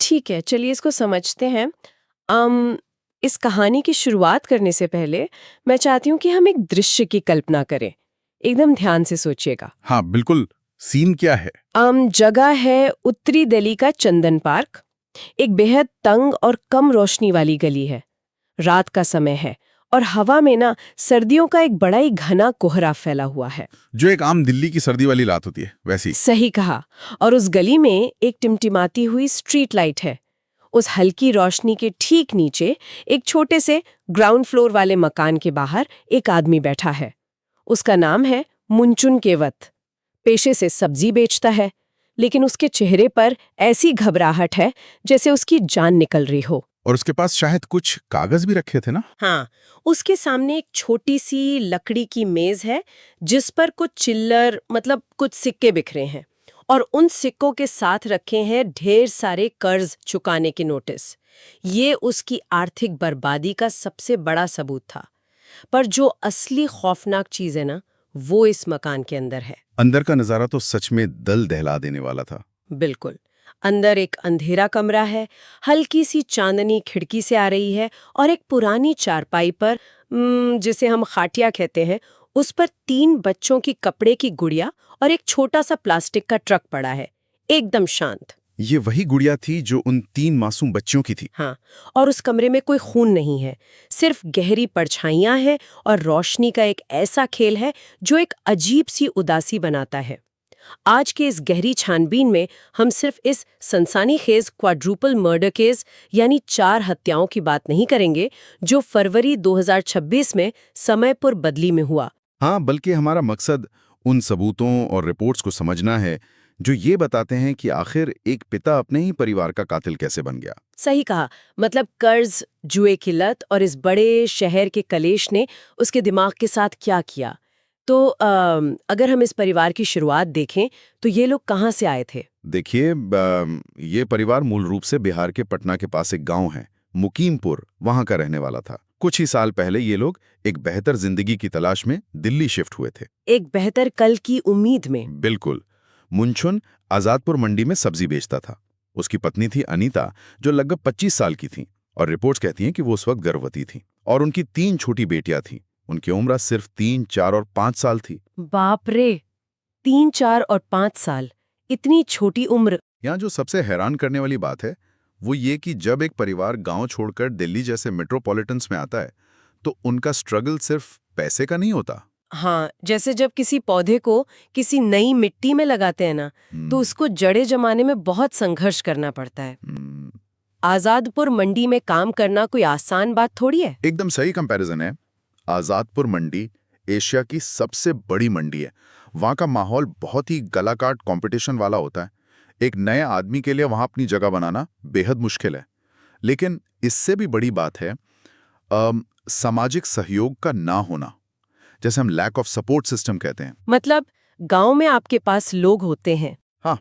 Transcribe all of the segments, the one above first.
ठीक है, चलिए इसको समझते हैं। अम इस कहानी की शुरुआत करने से पहले मैं चाहती हूँ कि हम एक दृश्य की कल्पना करें। एकदम ध्यान से सोचिएगा। हाँ बिल्कुल। सीन क्या है? जगह है उत्तरी दिल्ली का चंदन पार्क। एक बेहद तंग और कम रोशनी वाली गली है। रात का समय है और हवा में ना सर्दियों का एक बड़ा ही घना कोहरा फैला हुआ है। जो एक आम दिल्ली की सर्दी वाली रात होती है वैसी। सही कहा। और उस गली में एक टिमटिमाती हुई स्ट्रीट लाइट है। उस हल्की रोशनी के ठीक नीचे एक छोटे से ग्राउंड फ्लोर वाले मकान के बाहर एक आदमी बैठा है। उसका नाम है मुंचुन केवत। पेशे से सब्जी बेचता है, लेकिन उसके चेहरे पर ऐसी घबराहट है जैसे उसकी जान निकल रही हो। और उसके पास शायद कुछ कागज भी रखे थे ना? हाँ, उसके सामने एक छोटी सी लकड़ी की मेज है जिस पर कुछ चिल्लर मतलब कुछ सिक्के बिखरे हैं, और उन सिक्कों के साथ रखे हैं ढेर सारे कर्ज चुकाने के नोटिस। ये उसकी आर्थिक बर्बादी का सबसे बड़ा सबूत था। पर जो असली खौफनाक चीज है ना, वो इस मकान के अंदर है। अंदर का नजारा तो सच में दिल दहला देने वाला था। बिल्कुल। अंदर एक अंधेरा कमरा है, हल्की सी चांदनी खिड़की से आ रही है, और एक पुरानी चारपाई पर जिसे हम खाटिया कहते हैं, उस पर 3 बच्चों की कपड़े की गुड़िया और एक छोटा सा प्लास्टिक का ट्रक पड़ा है, एकदम शांत। ये वही गुड़िया थी जो उन 3 मासूम बच्चियों की थी। हाँ, और उस कमरे में कोई खून नहीं है, सिर्फ गहरी परछाइयां हैं और रोशनी का एक ऐसा खेल है जो एक अजीब सी उदासी बनाता है। आज के इस गहरी छानबीन में हम सिर्फ इस सनसनीखेज क्वाड्रुपल मर्डर केस यानी 4 हत्याओं की बात नहीं करेंगे जो फरवरी 2026 में समयपुर बदली में हुआ। हाँ, बल्कि हमारा मकसद उन सबूतों और रिपोर्ट्स को समझना है जो ये बताते हैं कि आखिर एक पिता अपने ही परिवार का कातिल कैसे बन गया। सही कहा। मतलब कर्ज, जुए की लत और इस बड़े शहर के कलेश ने उसके दिमाग के साथ क्या किया। तो अगर हम इस परिवार की शुरुआत देखें तो ये लोग कहाँ से आए थे? देखिए, ये परिवार मूल रूप से बिहार के पटना के पास एक गांव है, मुकीमपुर, वहां का रहने वाला था। कुछ ही साल पहले ये लोग एक बेहतर जिंदगी की तलाश में दिल्ली शिफ्ट हुए थे। एक बेहतर कल की उम्मीद में। बिल्कुल। मुंचुन आजादपुर मंडी में सब्जी बेचता था। उसकी पत्नी थी अनीता, जो लगभग 25 साल की थी, और रिपोर्ट्स कहती हैं कि वो उस वक्त गर्भवती थी। और उनकी 3 छोटी बेटियां थीं। उनकी उम्र सिर्फ 3, 4 और 5 साल थी। बाप रे, 3, 4 और 5 साल, इतनी छोटी उम्र। यहाँ जो सबसे हैरान करने वाली बात है वो ये कि जब एक परिवार गांव छोड़कर दिल्ली जैसे मेट्रोपॉलिटन्स में आता है तो उनका स्ट्रगल सिर्फ पैसे का नहीं होता। हाँ, जैसे जब किसी पौधे को किसी नई मिट्टी में लगाते हैं ना, तो उसको जड़ें जमाने में बहुत संघर्ष करना पड़ता है। आजादपुर मंडी में काम करना कोई आसान बात थोड़ी है। एकदम सही कंपैरिजन है। आजादपुर मंडी एशिया की सबसे बड़ी मंडी है। वहाँ का माहौल बहुत ही गलाकाट कंपटीशन वाला होता है। एक नए आदमी के लिए वहाँ अपनी जगह बनाना बेहद मुश्किल है। लेकिन इससे भी बड़ी बात है सामाजिक सहयोग का ना होना, जैसे हम लैक ऑफ सपोर्ट सिस्टम कहते हैं। मतलब गांव में आपके पास लोग होते हैं। हाँ,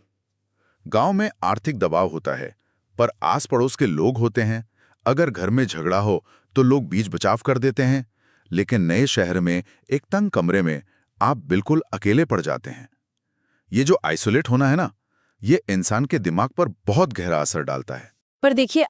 गांव में आर्थिक दबाव होता है, पर आस पड़ोस के लोग होते हैं। अगर घर में झगड़ा हो तो लोग बीच बचाव कर देते हैं। लेकिन नए शहर में एक तंग कमरे में आप बिल्कुल अकेले पड़ जाते हैं। ये जो आइसोलेट होना है ना, ये इंसान के दिमाग पर बहुत गहरा असर डालता है। पर देखिए,